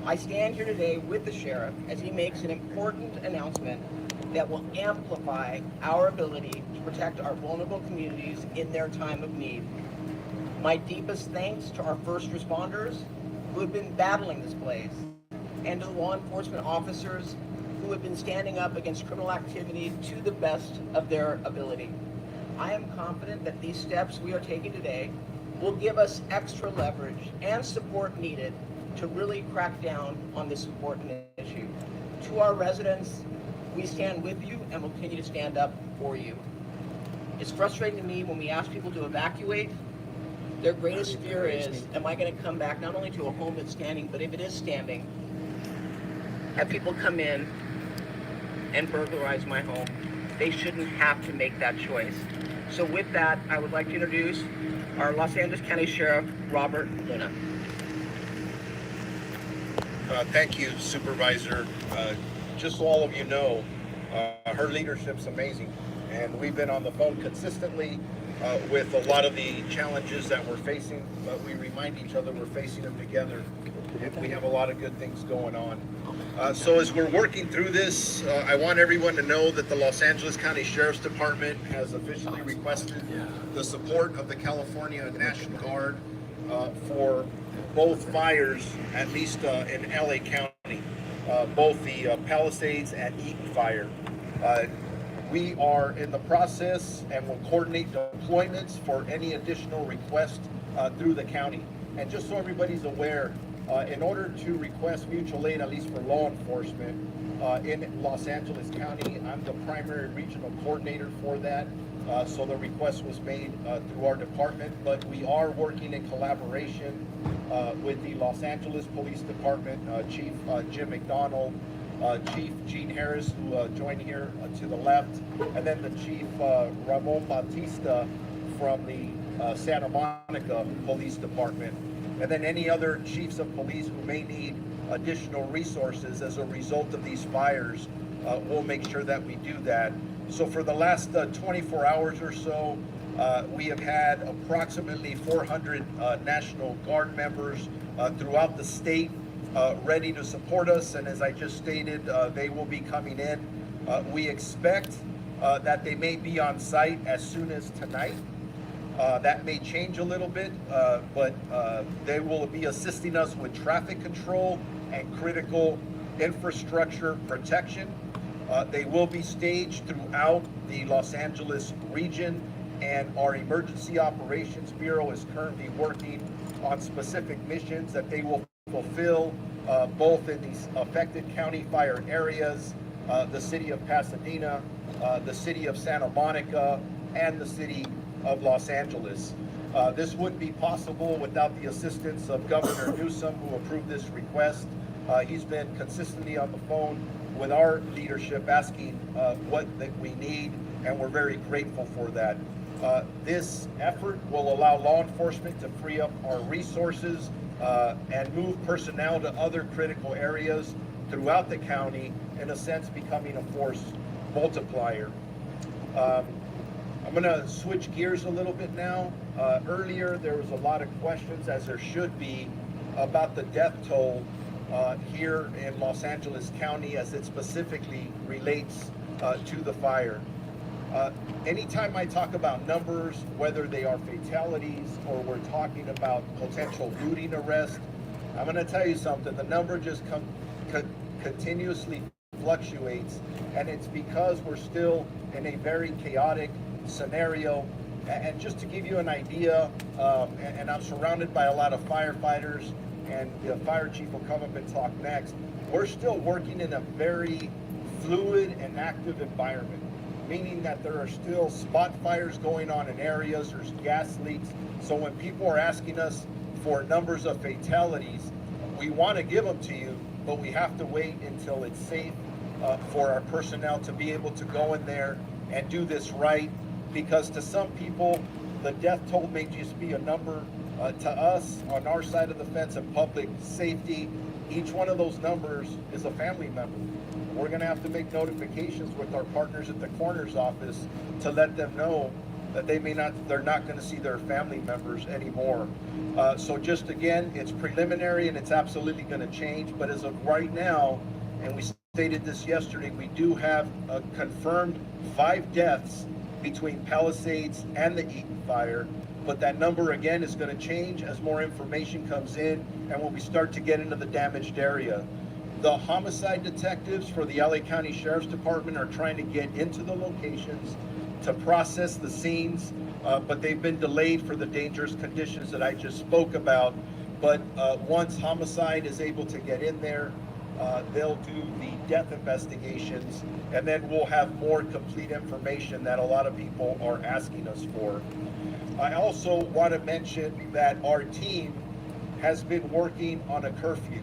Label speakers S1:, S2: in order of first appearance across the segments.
S1: I stand here today with the sheriff as he makes an important announcement that will amplify our ability to protect our vulnerable communities in their time of need. My deepest thanks to our first responders who have been battling this blaze, and to the law enforcement officers who have been standing up against criminal activity to the best of their ability. I am confident that these steps we are taking today will give us extra leverage and support needed to really crack down on this important issue. To our residents, we stand with you and will continue to stand up for you. It's frustrating to me when we ask people to evacuate. Their greatest fear is, am I going to come back not only to a home that's standing, but if it is standing, have people come in and burglarize my home. They shouldn't have to make that choice. So with that, I would like to introduce our Los Angeles County Sheriff, Robert Luna.
S2: Thank you, Supervisor. Just so all of you know, her leadership's amazing. And we've been on the phone consistently with a lot of the challenges that we're facing, but we remind each other we're facing them together. We have a lot of good things going on. So as we're working through this, I want everyone to know that the Los Angeles County Sheriff's Department has officially requested the support of the California National Guard for both fires, at least in LA County, both the Palisades and Eaton fire. We are in the process and will coordinate deployments for any additional requests through the county. And just so everybody's aware, in order to request mutual aid, at least for law enforcement, in Los Angeles County, I'm the primary regional coordinator for that. So the request was made through our department, but we are working in collaboration with the Los Angeles Police Department, Chief Jim McDonald, Chief Gene Harris, who joined here to the left, and then the Chief Ramon Bautista from the Santa Monica Police Department. And then any other chiefs of police who may need additional resources as a result of these fires, we'll make sure that we do that. So for the last 24 hours or so, we have had approximately 400 National Guard members throughout the state ready to support us. And as I just stated, they will be coming in. We expect that they may be on site as soon as tonight. That may change a little bit, but they will be assisting us with traffic control and critical infrastructure protection. They will be staged throughout the Los Angeles region, and our Emergency Operations Bureau is currently working on specific missions that they will fulfill both in these affected county fire areas, the city of Pasadena, the city of Santa Monica, and the city of Los Angeles. This wouldn't be possible without the assistance of Governor Newsom, who approved this request. He's been consistently on the phone with our leadership asking what that we need, and we're very grateful for that. This effort will allow law enforcement to free up our resources and move personnel to other critical areas throughout the county, in a sense becoming a force multiplier. I'm going to switch gears a little bit now. Earlier, there was a lot of questions, as there should be, about the death toll here in Los Angeles County as it specifically relates to the fire. Anytime I talk about numbers, whether they are fatalities or we're talking about potential looting arrest, I'm going to tell you something. The number just continuously fluctuates, and it's because we're still in a very chaotic scenario. And just to give you an idea, and I'm surrounded by a lot of firefighters, and the fire chief will come up and talk next. We're still working in a very fluid and active environment, meaning that there are still spot fires going on in areas, there's gas leaks. So when people are asking us for numbers of fatalities, we want to give them to you, but we have to wait until it's safe for our personnel to be able to go in there and do this right. Because to some people, the death toll may just be a number. To us, on our side of the fence of public safety, each one of those numbers is a family member. We're going to have to make notifications with our partners at the coroner's office to let them know that they're not going to see their family members anymore. So just again, it's preliminary and it's absolutely going to change. But as of right now, and we stated this yesterday, we do have a confirmed 5 deaths between Palisades and the Eaton fire. But that number again is going to change as more information comes in and when we start to get into the damaged area. The homicide detectives for the LA County Sheriff's Department are trying to get into the locations to process the scenes, but they've been delayed for the dangerous conditions that I just spoke about. But once homicide is able to get in there, they'll do the death investigations, and then we'll have more complete information that a lot of people are asking us for. I also want to mention that our team has been working on a curfew.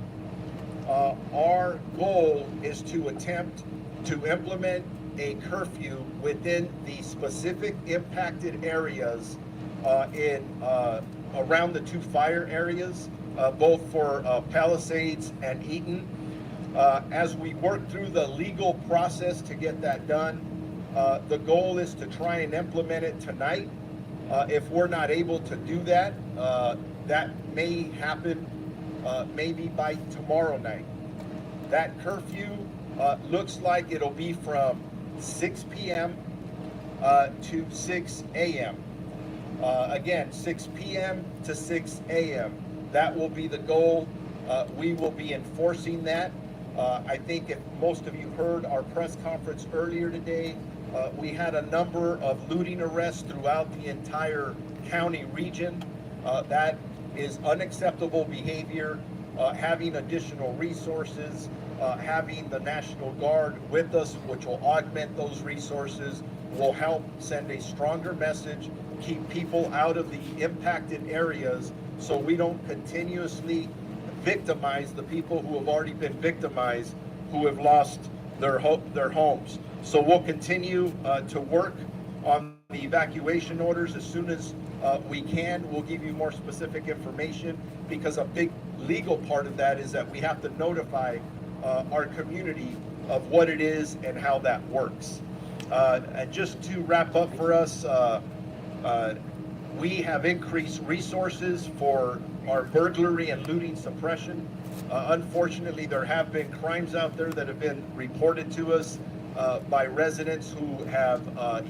S2: Our goal is to attempt to implement a curfew within the specific impacted areas around the 2 fire areas, both for Palisades and Eaton. As we work through the legal process to get that done, the goal is to try and implement it tonight. If we're not able to do that, that may happen maybe by tomorrow night. That curfew looks like it'll be from 6 p.m. To 6 a.m. Again, 6 p.m. to 6 a.m. That will be the goal. We will be enforcing that. I think if most of you heard our press conference earlier today, we had a number of looting arrests throughout the entire county region. That is unacceptable behavior. Having additional resources, having the National Guard with us, which will augment those resources, will help send a stronger message, keep people out of the impacted areas so we don't continuously victimize the people who have already been victimized, who have lost their homes. So we'll continue to work on the evacuation orders as soon as we can. We'll give you more specific information, because a big legal part of that is that we have to notify our community of what it is and how that works. And just to wrap up for us, we have increased resources for our burglary and looting suppression. Unfortunately, there have been crimes out there that have been reported to us by residents who have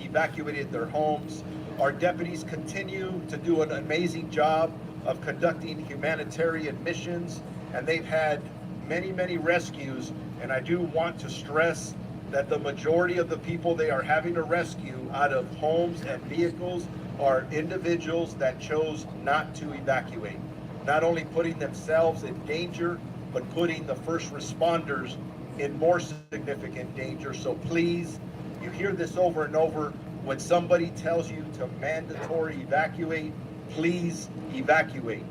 S2: evacuated their homes. Our deputies continue to do an amazing job of conducting humanitarian missions, and they've had many rescues. And I do want to stress that the majority of the people they are having to rescue out of homes and vehicles are individuals that chose not to evacuate, not only putting themselves in danger, but putting the first responders in more significant danger. So please, you hear this over and over, when somebody tells you to mandatory evacuate, please evacuate.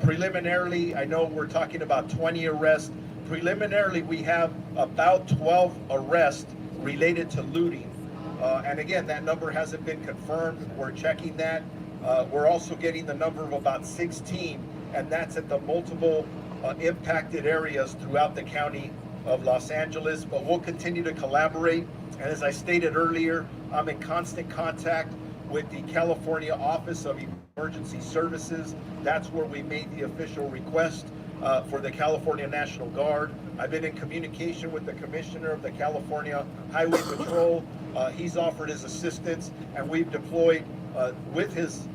S2: Preliminarily, I know we're talking about 20 arrests. Preliminarily, we have about 12 arrests related to looting. And again, that number hasn't been confirmed. We're checking that. We're also getting the number of about 16, and that's at the multiple impacted areas throughout the county of Los Angeles. But we'll continue to collaborate. And as I stated earlier, I'm in constant contact with the California Office of Emergency Services. That's where we made the official request for the California National Guard. I've been in communication with the Commissioner of the California Highway Patrol. He's offered his assistance, and we've deployed with his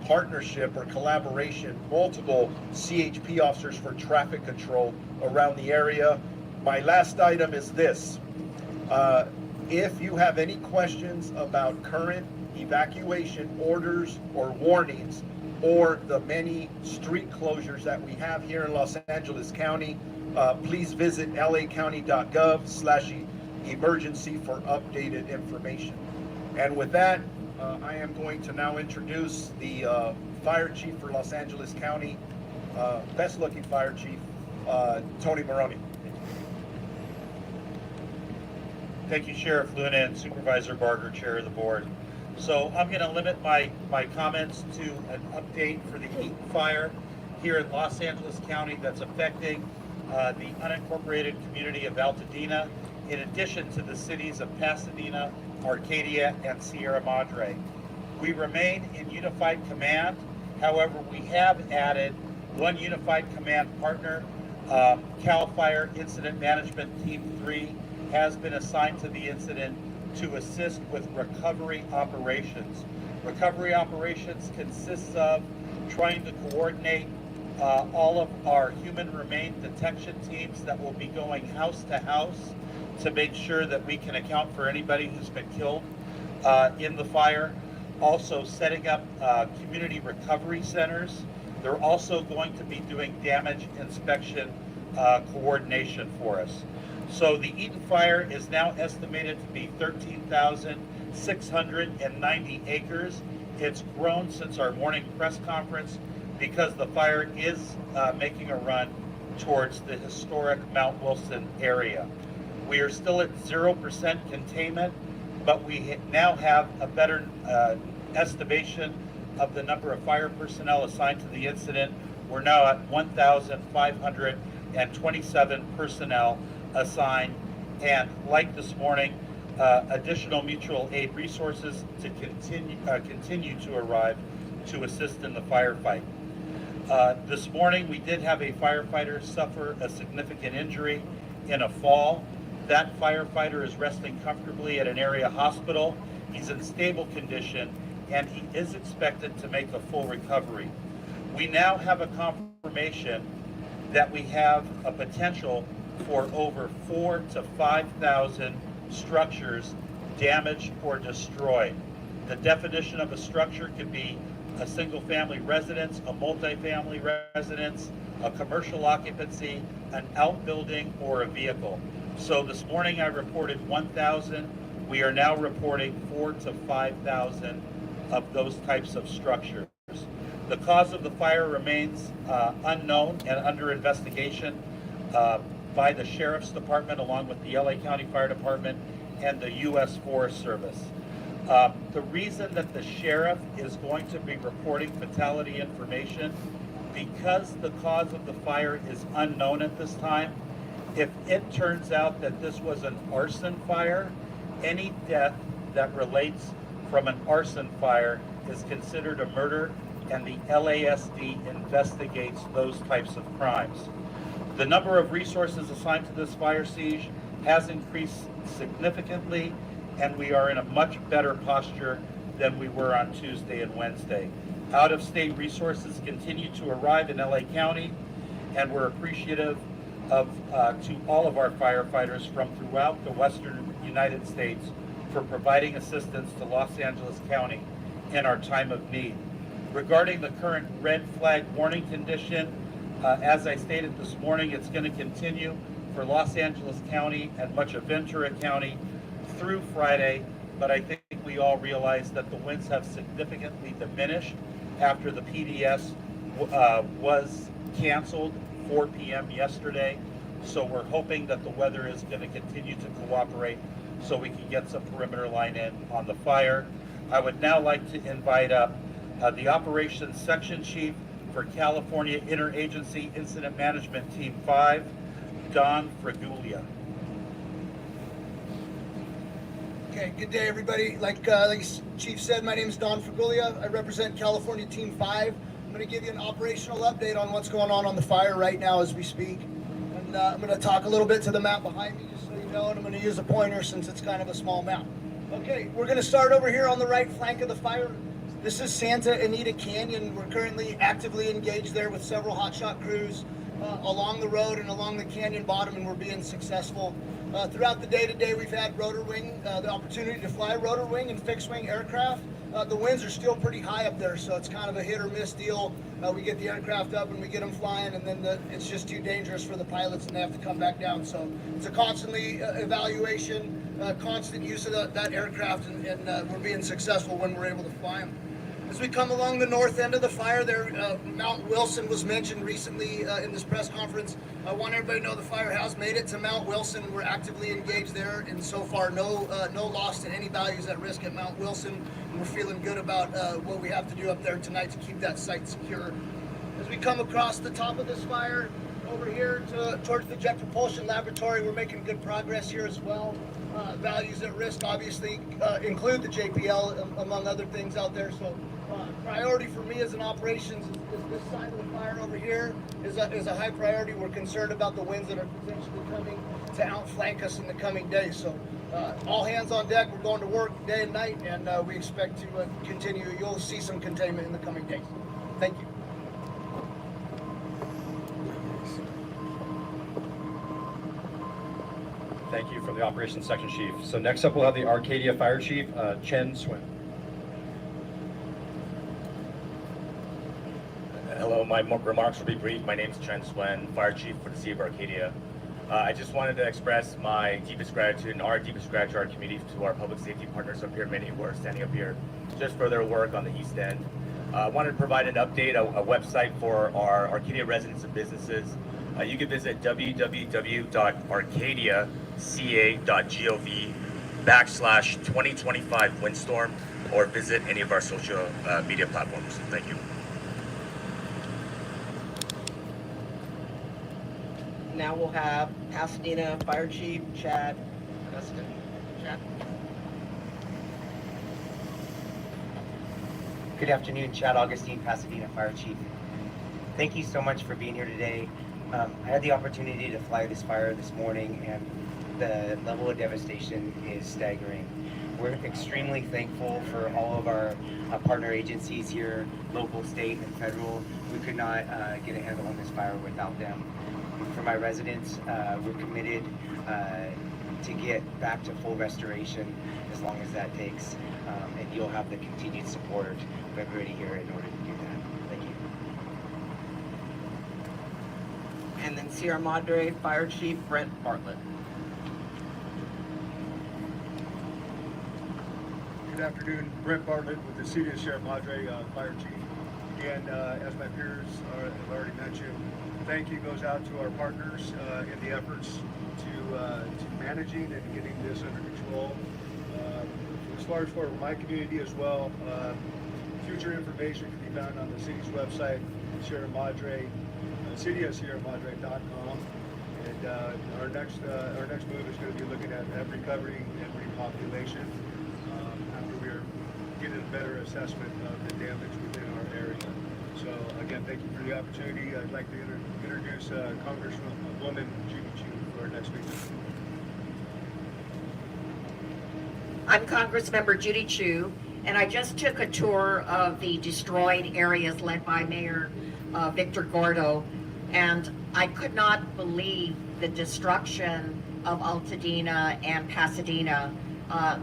S2: partnership or collaboration multiple CHP officers for traffic control around the area. My last item is this. If you have any questions about current evacuation orders or warnings, or the many street closures that we have here in Los Angeles County, please visit lacounty.gov/emergency for updated information. And with that, I am going to now introduce the Fire Chief for Los Angeles County, best looking Fire Chief, Tony Maroney.
S3: Thank you, Sheriff Luna and Supervisor Barger, Chair of the Board. So I'm going to limit my comments to an update for the Eaton fire here in Los Angeles County that's affecting the unincorporated community of Altadena, in addition to the cities of Pasadena, Arcadia, and Sierra Madre. We remain in unified command. However, we have added one unified command partner. CAL FIRE Incident Management Team 3 has been assigned to the incident to assist with recovery operations. Recovery operations consists of trying to coordinate all of our human remain detection teams that will be going house to house to make sure that we can account for anybody who's been killed in the fire. Also setting up community recovery centers. They're also going to be doing damage inspection coordination for us. So the Eaton fire is now estimated to be 13,690 acres. It's grown since our morning press conference because the fire is making a run towards the historic Mount Wilson area. We are still at 0% containment, but we now have a better estimation of the number of fire personnel assigned to the incident. We're now at 1,527 personnel assigned, and like this morning, additional mutual aid resources to continue to arrive to assist in the firefight. This morning, we did have a firefighter suffer a significant injury in a fall. That firefighter is resting comfortably at an area hospital. He's in stable condition, and he is expected to make a full recovery. We now have a confirmation that we have a potential for over 4,000 to 5,000 structures damaged or destroyed. The definition of a structure could be a single-family residence, a multifamily residence, a commercial occupancy, an outbuilding, or a vehicle. So this morning I reported 1,000. We are now reporting 4,000 to 5,000 of those types of structures. The cause of the fire remains unknown and under investigation by the Sheriff's Department along with the LA County Fire Department and the U.S. Forest Service. The reason that the sheriff is going to be reporting fatality information, because the cause of the fire is unknown at this time. If it turns out that this was an arson fire, any death that relates from an arson fire is considered a murder, and the LASD investigates those types of crimes. The number of resources assigned to this fire siege has increased significantly, and we are in a much better posture than we were on Tuesday and Wednesday. Out-of-state resources continue to arrive in LA County, and we're appreciative of to all of our firefighters from throughout the Western United States for providing assistance to Los Angeles County in our time of need. Regarding the current red flag warning condition, as I stated this morning, it's going to continue for Los Angeles County and much of Ventura County through Friday, but I think we all realize that the winds have significantly diminished after the PDS was canceled 4 p.m. yesterday. So we're hoping that the weather is going to continue to cooperate so we can get some perimeter line in on the fire. I would now like to invite up the Operations Section Chief for California Interagency Incident Management Team 5, Don Fraguglia.
S4: Okay, good day everybody. Like Chief said, my name is Don Fraguglia. I represent California Team 5. I'm going to give you an operational update on what's going on the fire right now as we speak. And I'm going to talk a little bit to the map behind me just so you know, and I'm going to use a pointer since it's kind of a small map. Okay, we're going to start over here on the right flank of the fire. This is Santa Anita Canyon. We're currently actively engaged there with several hotshot crews along the road and along the canyon bottom, and we're being successful. Throughout the day today, we've had rotor wing, the opportunity to fly rotor wing and fixed wing aircraft. The winds are still pretty high up there, so it's kind of a hit or miss deal. We get the aircraft up and we get them flying, and then it's just too dangerous for the pilots and they have to come back down. So it's a constantly evaluation, constant use of that aircraft, and we're being successful when we're able to fly them. As we come along the north end of the fire there, Mount Wilson was mentioned recently in this press conference. I want everybody to know the fire has made it to Mount Wilson. We're actively engaged there, and so far no loss to any values at risk at Mount Wilson. And we're feeling good about what we have to do up there tonight to keep that site secure. As we come across the top of this fire, Over here towards the Jet Propulsion Laboratory, we're making good progress here as well. Values at risk obviously include the JPL among other things out there. So priority for me as an operations is this side of the fire over here is a high priority. We're concerned about the winds that are potentially coming to outflank us in the coming days. So all hands on deck. We're going to work day and night, and we expect to continue. You'll see some containment in the coming days. Thank you.
S5: Thank you from the Operations Section Chief. So next up, we'll have the Arcadia Fire Chief, Chen Swin.
S6: Hello, my remarks will be brief. My name is Chen Swen, Fire Chief for the City of Arcadia. I just wanted to express my deepest gratitude and our deepest gratitude to our community, to our public safety partners up here, many who are standing up here just for their work on the East End. I wanted to provide an update, a website for our Arcadia residents and businesses. You can visit www.arcadia.ca.gov/2025 windstorm, or visit any of our social media platforms. Thank you.
S1: Now we'll have Pasadena Fire Chief Chad Augustine. Chad.
S7: Good afternoon, Chad Augustine, Pasadena Fire Chief. Thank you so much for being here today. I had the opportunity to fly this fire this morning, and the level of devastation is staggering. We're extremely thankful for all of our partner agencies here, local, state, and federal. We could not get a handle on this fire without them. For my residents, we're committed to get back to full restoration as long as that takes, and you'll have the continued support of everybody here in order to do that. Thank you.
S1: And then Sierra Madre Fire Chief Brent Bartlett.
S8: Good afternoon, Brent Bartlett with the City of Sierra Madre Fire Chief. And as my peers have already mentioned, thank you goes out to our partners in the efforts to managing and getting this under control. As far as for my community as well, future information can be found on the city's website, Sierra Madre, cityofsierramadre.com. And our next move is going to be looking at recovery and repopulation after we're getting a better assessment of the damage within our area. So again, thank you for the opportunity. I'd like to introduce Congresswoman Judy Chu for our next speaker.
S9: I'm Congressmember Judy Chu, and I just took a tour of the destroyed areas led by Mayor Victor Gordo, and I could not believe the destruction of Altadena and Pasadena.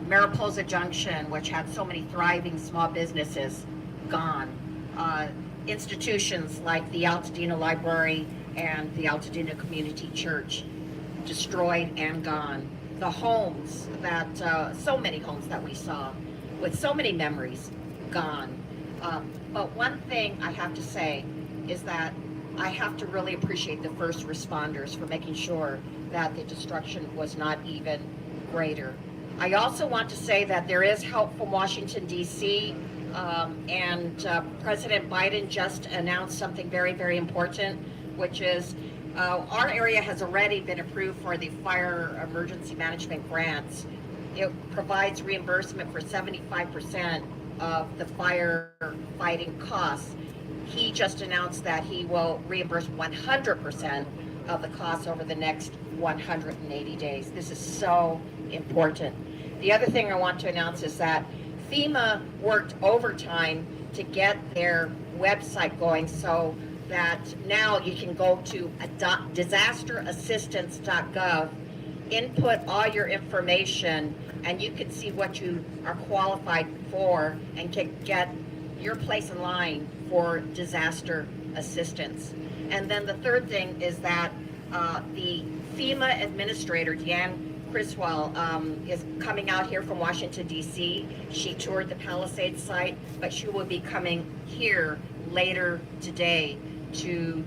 S9: Mariposa Junction, which had so many thriving small businesses, gone. Institutions like the Altadena Library and the Altadena Community Church, destroyed and gone. The homes that, so many homes that we saw with so many memories, gone. But one thing I have to say is that I have to really appreciate the first responders for making sure that the destruction was not even greater. I also want to say that there is help from Washington, D.C., and President Biden just announced something very, very important, which is our area has already been approved for the fire emergency management grants. It provides reimbursement for 75% of the firefighting costs. He just announced that he will reimburse 100% of the costs over the next 180 days. This is so important. The other thing I want to announce is that FEMA worked overtime to get their website going so that now you can go to disasterassistance.gov, input all your information, and you can see what you are qualified for and can get your place in line for disaster assistance. And then the third thing is that the FEMA administrator, Deanne Criswell, is coming out here from Washington, D.C. She toured the Palisades site, but she will be coming here later today to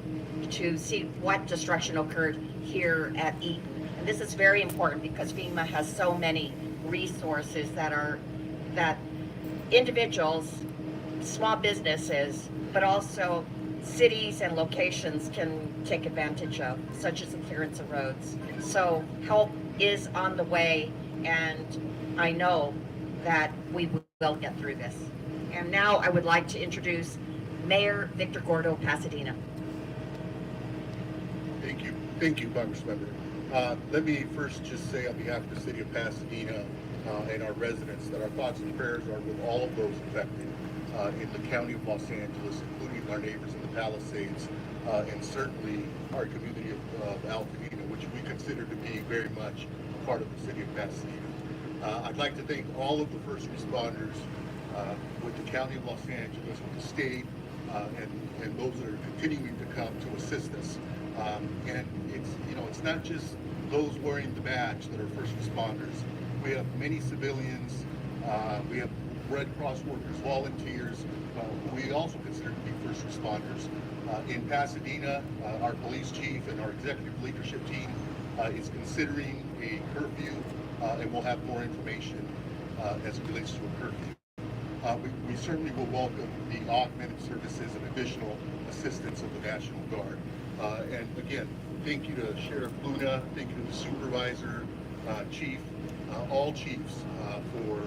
S9: see what destruction occurred here at Eaton. And this is very important because FEMA has so many resources that individuals, small businesses, but also cities and locations can take advantage of, such as the clearance of roads. So help is on the way, and I know that we will get through this. And now I would like to introduce Mayor Victor Gordo, Pasadena.
S2: Thank you, Congressmember. Let me first just say on behalf of the city of Pasadena and our residents that our thoughts and prayers are with all of those affected in the county of Los Angeles, including our neighbors in the Palisades, and certainly our community of Altadena, which we consider to be very much a part of the city of Pasadena. I'd like to thank all of the first responders with the county of Los Angeles, with the state, and those that are continuing to come to assist us. And it's not just those wearing the badge that are first responders. We have many civilians. We have Red Cross workers, volunteers. We also consider to be first responders. In Pasadena, our police chief and our executive leadership team is considering a curfew, and we'll have more information as it relates to a curfew. We certainly will welcome the augmented services and additional assistance of the National Guard. And again, thank you to Sheriff Luna, thank you to the supervisor, chief, all chiefs for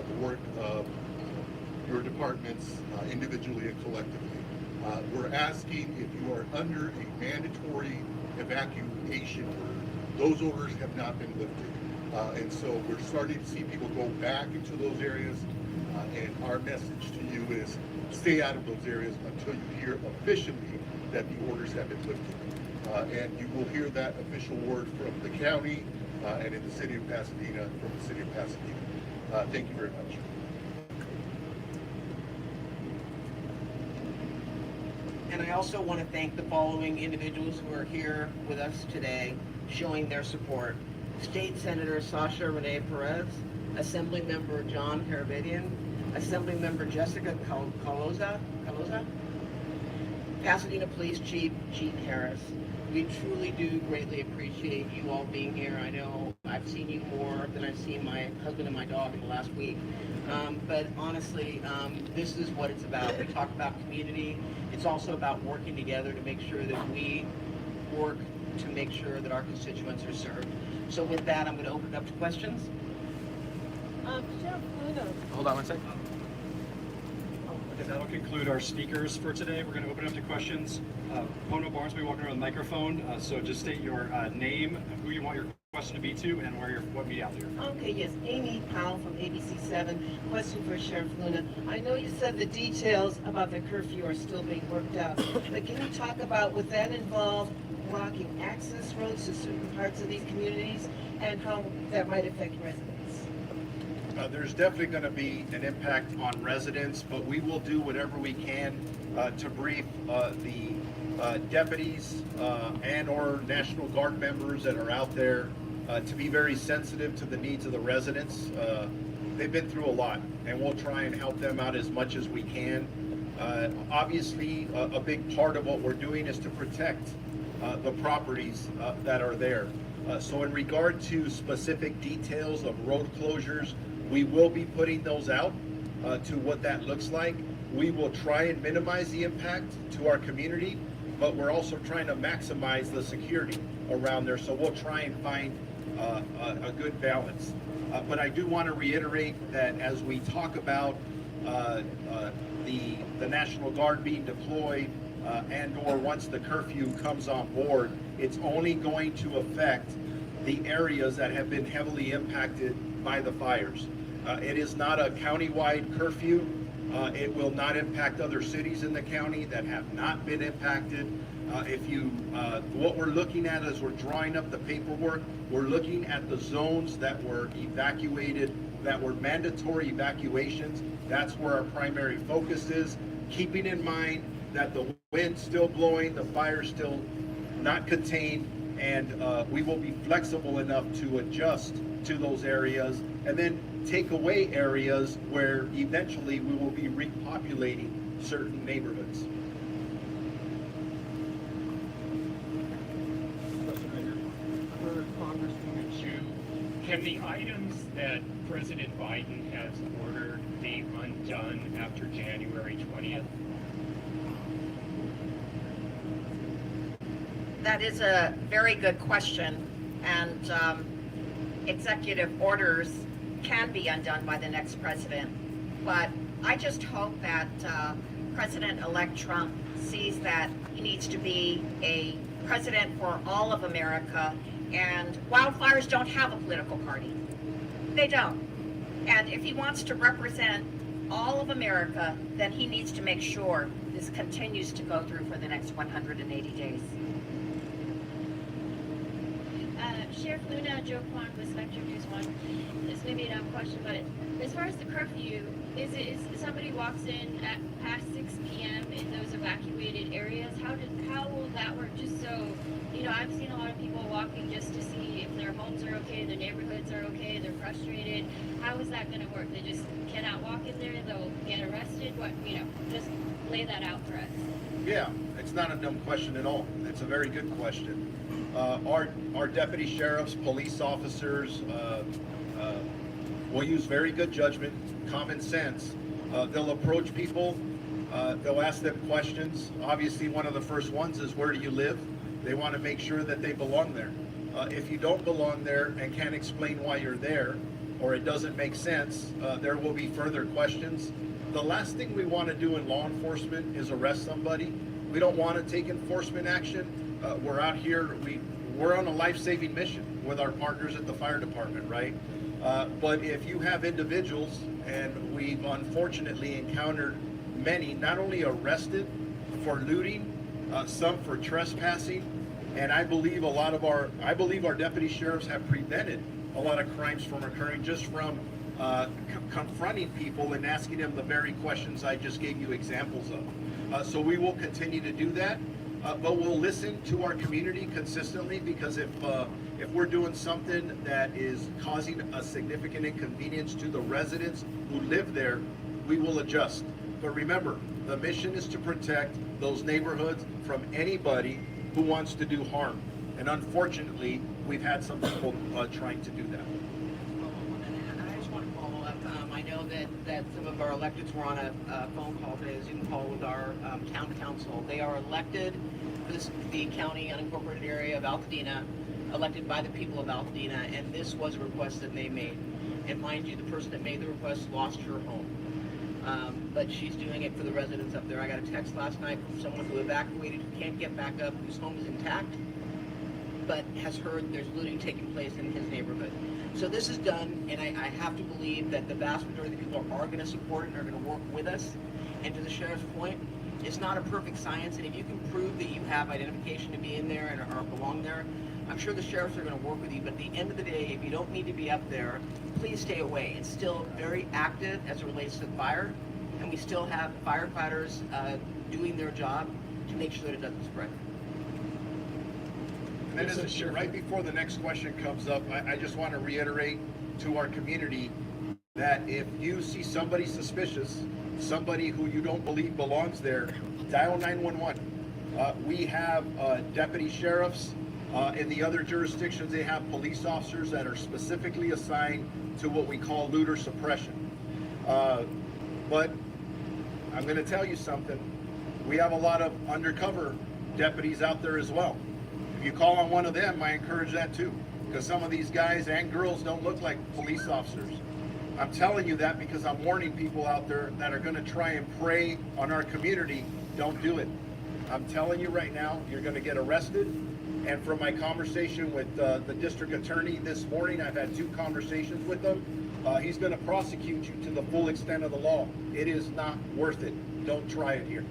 S2: the work of your departments individually and collectively. We're asking if you are under a mandatory evacuation order. Those orders have not been lifted. And so we're starting to see people go back into those areas. And our message to you is stay out of those areas until you hear officially that the orders have been lifted. And you will hear that official word from the county and in the city of Pasadena, from the city of Pasadena. Thank you very much.
S1: And I also want to thank the following individuals who are here with us today, showing their support. State Senator Sasha Renee Perez, Assembly Member John Harabedian, Assembly Member Jessica Caloza, Pasadena Police Chief Gene Harris. We truly do greatly appreciate you all being here. I know I've seen you more than I've seen my husband and my dog in the last week. But honestly, this is what it's about. We talk about community. It's also about working together to make sure that we work to make sure that our constituents are served. So with that, I'm going to open it up to questions.
S10: Sheriff Luna.
S11: Hold on one second.
S5: Okay, that'll conclude our speakers for today. We're going to open it up to questions. Pono Barnes will be walking around the microphone, so just state your name, who you want your question to be to, and what media outlet you're from.
S10: Okay, yes, Amy Powell from ABC7. Question for Sheriff Luna. I know you said the details about the curfew are still being worked out, but can you talk about, would that involve blocking access roads to certain parts of these communities and how that might affect residents?
S2: There's definitely going to be an impact on residents, but we will do whatever we can to brief the deputies and or National Guard members that are out there to be very sensitive to the needs of the residents. They've been through a lot, and we'll try and help them out as much as we can. Obviously, a big part of what we're doing is to protect the properties that are there. So in regard to specific details of road closures, we will be putting those out to what that looks like. We will try and minimize the impact to our community, but we're also trying to maximize the security around there. So we'll try and find a good balance. But I do want to reiterate that as we talk about the National Guard being deployed and or once the curfew comes on board, it's only going to affect the areas that have been heavily impacted by the fires. It is not a county-wide curfew. It will not impact other cities in the county that have not been impacted. What we're looking at as we're drawing up the paperwork, we're looking at the zones that were evacuated, that were mandatory evacuations. That's where our primary focus is, keeping in mind that the wind's still blowing, the fire's still not contained, and we will be flexible enough to adjust to those areas and then take away areas where eventually we will be repopulating certain neighborhoods.
S12: For Congresswoman Chu, can the items that President Biden has ordered be undone after January 20th?
S9: That is a very good question, and executive orders can be undone by the next president. But I just hope that President-elect Trump sees that he needs to be a president for all of America, and wildfires don't have a political party. They don't. And if he wants to represent all of America, then he needs to make sure this continues to go through for the next 180 days.
S11: Sheriff Luna, Joe Kwan with Spectrum News 1. This may be a dumb question, but as far as the curfew, is somebody walks in at past 6 p.m. in those evacuated areas? How will that work? Just so, I've seen a lot of people walking just to see if their homes are okay, their neighborhoods are okay, they're frustrated. How is that going to work? They just cannot walk in there, they'll get arrested? Just lay that out for us.
S2: Yeah, it's not a dumb question at all. It's a very good question. Our deputy sheriffs, police officers will use very good judgment, common sense. They'll approach people, they'll ask them questions. Obviously, one of the first ones is, where do you live? They want to make sure that they belong there. If you don't belong there and can't explain why you're there, or it doesn't make sense, there will be further questions. The last thing we want to do in law enforcement is arrest somebody. We don't want to take enforcement action. We're out here, we're on a life-saving mission with our partners at the fire department, right? But if you have individuals, and we've unfortunately encountered many, not only arrested for looting, some for trespassing, and I believe our deputy sheriffs have prevented a lot of crimes from occurring just from confronting people and asking them the very questions I just gave you examples of. So we will continue to do that. But we'll listen to our community consistently, because if we're doing something that is causing a significant inconvenience to the residents who live there, we will adjust. But remember, the mission is to protect those neighborhoods from anybody who wants to do harm. And unfortunately, we've had some people trying to do that.
S1: I just want to follow up. I know that some of our electeds were on a phone call today, a Zoom call with our town council. They are elected for the county unincorporated area of Altadena, elected by the people of Altadena, and this was a request that they made. And mind you, the person that made the request lost her home. But she's doing it for the residents up there. I got a text last night from someone who evacuated, who can't get back up, whose home is intact, but has heard there's looting taking place in his neighborhood. So this is done, and I have to believe that the vast majority of the people are going to support it and are going to work with us. And to the sheriff's point, it's not a perfect science, and if you can prove that you have identification to be in there and or belong there, I'm sure the sheriffs are going to work with you. But at the end of the day, if you don't need to be up there, please stay away. It's still very active as it relates to fire, and we still have firefighters doing their job to make sure that it doesn't spread.
S2: And then right before the next question comes up, I just want to reiterate to our community that if you see somebody suspicious, somebody who you don't believe belongs there, dial 911. We have deputy sheriffs. In the other jurisdictions, they have police officers that are specifically assigned to what we call looter suppression. But I'm going to tell you something. We have a lot of undercover deputies out there as well. If you call on one of them, I encourage that too, because some of these guys and girls don't look like police officers. I'm telling you that because I'm warning people out there that are going to try and prey on our community. Don't do it. I'm telling you right now, you're going to get arrested. And from my conversation with the district attorney this morning, I've had 2 conversations with him. He's going to prosecute you to the full extent of the law. It is not worth it. Don't try it here.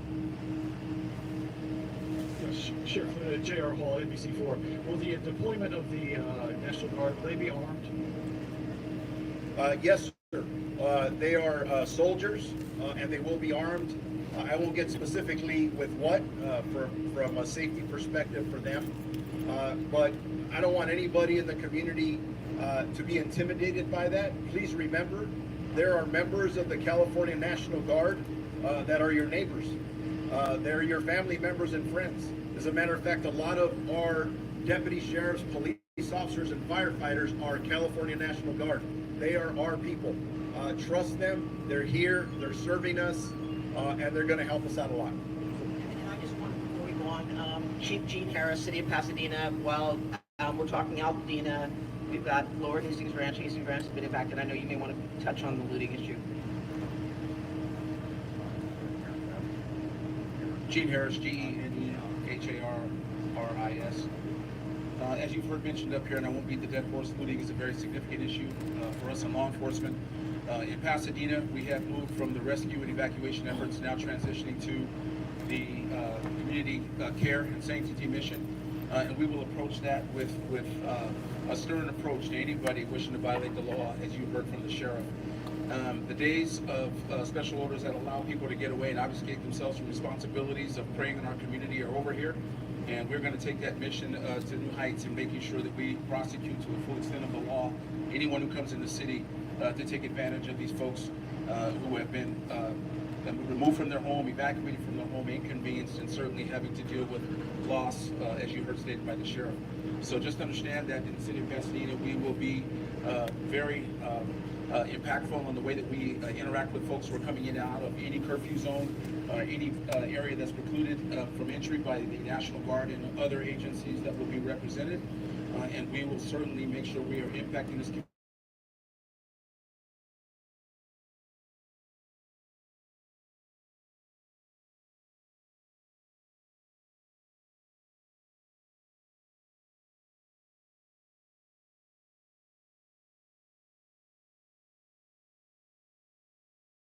S5: Sheriff J.R. Hall, NBC4. Will the deployment of the National Guard, will they be armed?
S2: Yes, sir. They are soldiers, and they will be armed. I won't get specifically with what, from a safety perspective for them. But I don't want anybody in the community to be intimidated by that. Please remember, there are members of the California National Guard that are your neighbors. They're your family members and friends. As a matter of fact, a lot of our deputy sheriffs, police officers, and firefighters are California National Guard. They are our people. Trust them. They're here. They're serving us, and they're going to help us out a lot.
S1: And I just want, before we go long. Chief Gene Harris, City of Pasadena. While we're talking Altadena, we've got Lower Hastings Ranch. Hastings Ranch has been impacted. I know you may want to touch on the looting issue.
S13: Gene Harris, GENEHARRIS. As you've heard mentioned up here, and I won't beat the dead horse, looting is a very significant issue for us in law enforcement. In Pasadena, we have moved from the rescue and evacuation efforts, now transitioning to the community care and sanctity mission. And we will approach that with a stern approach to anybody wishing to violate the law, as you heard from the sheriff. The days of special orders that allow people to get away and obfuscate themselves from responsibilities of preying on our community are over here. And we're going to take that mission to new heights in making sure that we prosecute to the full extent of the law anyone who comes in the city to take advantage of these folks who have been removed from their home, evacuated from their home, inconvenienced, and certainly having to deal with loss, as you heard stated by the sheriff. So just understand that in the city of Pasadena, we will be very impactful on the way that we interact with folks who are coming in and out of any curfew zone, any area that's precluded from entry by the National Guard and other agencies that will be represented. And we will certainly make sure we are impacting this community.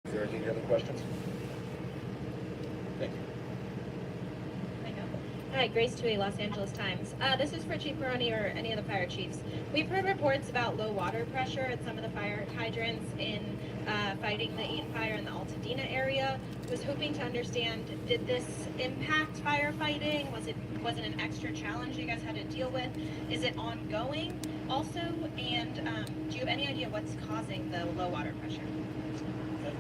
S2: Is there any other questions? Thank you.
S14: Hi, Grace Tui, Los Angeles Times. This is for Chief Maroney or any of the fire chiefs. We've heard reports about low water pressure at some of the fire hydrants in fighting the Eaton fire in the Altadena area. Was hoping to understand, did this impact firefighting? Was it an extra challenge you guys had to deal with? Is it ongoing also? And do you have any idea what's causing the low water pressure?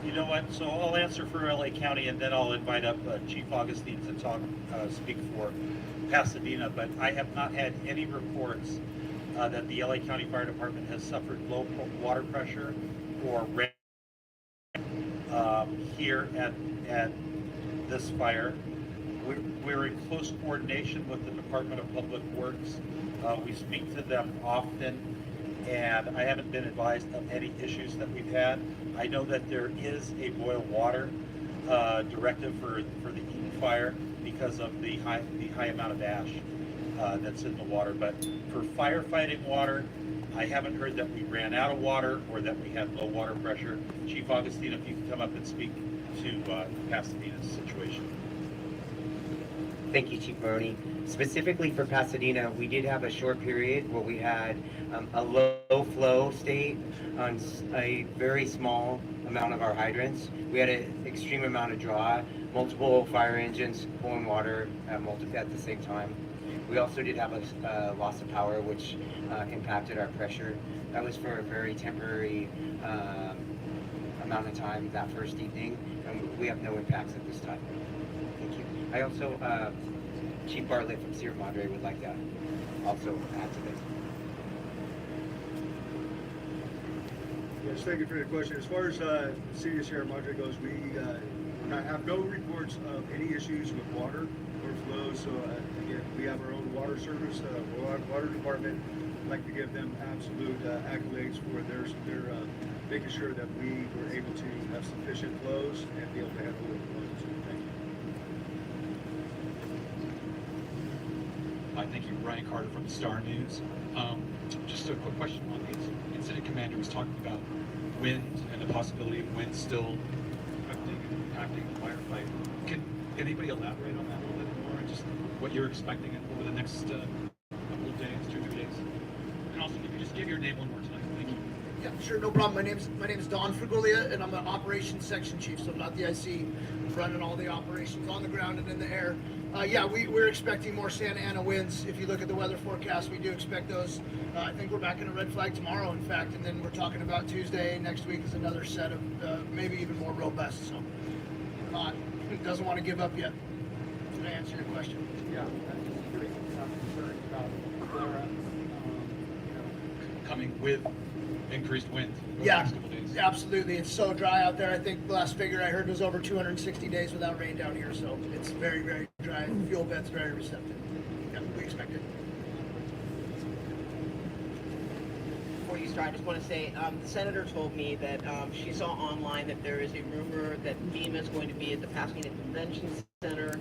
S3: You know what, so I'll answer for LA County and then I'll invite up Chief Augustine to speak for Pasadena, but I have not had any reports that the LA County Fire Department has suffered low water pressure or rain here at this fire. We're in close coordination with the Department of Public Works. We speak to them often, and I haven't been advised of any issues that we've had. I know that there is a boil water directive for the Eaton fire because of the high amount of ash that's in the water. But for firefighting water, I haven't heard that we ran out of water or that we had low water pressure. Chief Augustine, if you could come up and speak to Pasadena's situation.
S7: Thank you, Chief Maroney. Specifically for Pasadena, we did have a short period where we had a low flow state on a very small amount of our hydrants. We had an extreme amount of draw, multiple fire engines pulling water at the same time. We also did have a loss of power, which impacted our pressure. That was for a very temporary amount of time that first evening, and we have no impacts at this time. Thank you. I also, Chief Bartlett from Sierra Madre would like to also add to this.
S8: Yes, thank you for your question. As far as the city of Sierra Madre goes, we have no reports of any issues with water or flow. So again, we have our own water service, water department. I'd like to give them absolute accolades for their making sure that we were able to have sufficient flows and be able to handle the flows. Thank you.
S5: Hi, thank you. Brian Carter from the Star News. Just a quick question. One incident commander was talking about wind and the possibility of wind still impacting the firefight. Can anybody elaborate on that a little bit more? Just what you're expecting over the next couple of days, 2-3 days? And also, if you just give your name one more time. Thank you.
S4: Yeah, sure, no problem. My name is Don Frigulia, and I'm an operations section chief, so I'm not the IC. I'm running all the operations on the ground and in the air. Yeah, we're expecting more Santa Ana winds. If you look at the weather forecast, we do expect those. I think we're back in a red flag tomorrow, in fact, and then we're talking about Tuesday. Next week is another set of maybe even more robust. So, doesn't want to give up yet. Did I answer your question?
S5: Yeah, I'm just pretty concerned about flare-ups, coming with increased wind over the
S4: Yeah,
S5: next couple days.
S4: absolutely. It's so dry out there. I think the last figure I heard was over 260 days without rain down here, so it's very, very dry. I feel that's very receptive. Yeah, we expect it.
S1: Before you start, I just want to say, the senator told me that she saw online that there is a rumor that FEMA is going to be at the Pasadena Convention Center,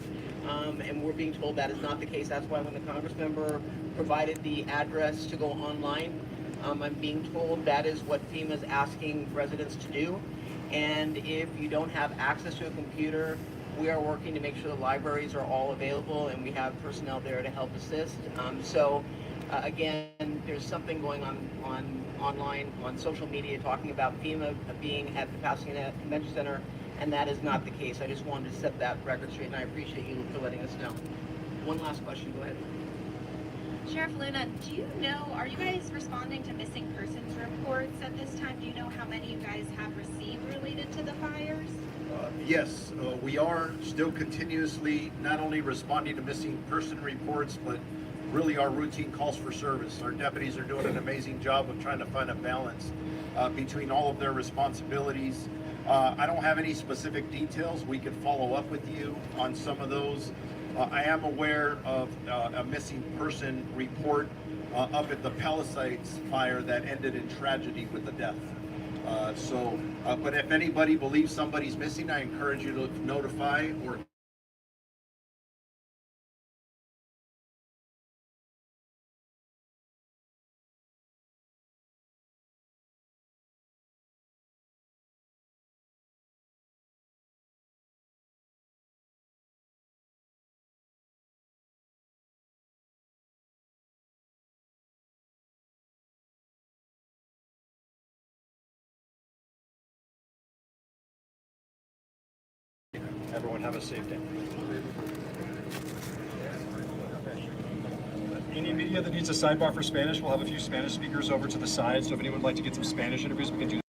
S1: and we're being told that is not the case. That's why when the Congress member provided the address to go online, I'm being told that is what FEMA is asking residents to do. And if you don't have access to a computer, we are working to make sure the libraries are all available and we have personnel there to help assist. Again, there's something going on online, on social media, talking about FEMA being at the Pasadena Convention Center, and that is not the case. I just wanted to set that record straight, and I appreciate you for letting us know. One last question, go ahead.
S14: Sheriff Luna, do you know, are you guys responding to missing persons reports at this time? Do you know how many you guys have received related to the fires?
S2: Yes, we are still continuously not only responding to missing person reports, but really our routine calls for service. Our deputies are doing an amazing job of trying to find a balance between all of their responsibilities. I don't have any specific details. We could follow up with you on some of those. I am aware of a missing person report up at the Palisades fire that ended in tragedy with a death. But if anybody believes somebody's missing, I encourage you to notify or
S5: Everyone have a safe day. Any media that needs a sidebar for Spanish, we'll have a few Spanish speakers over to the side. So if anyone would like to get some Spanish interviews, we can do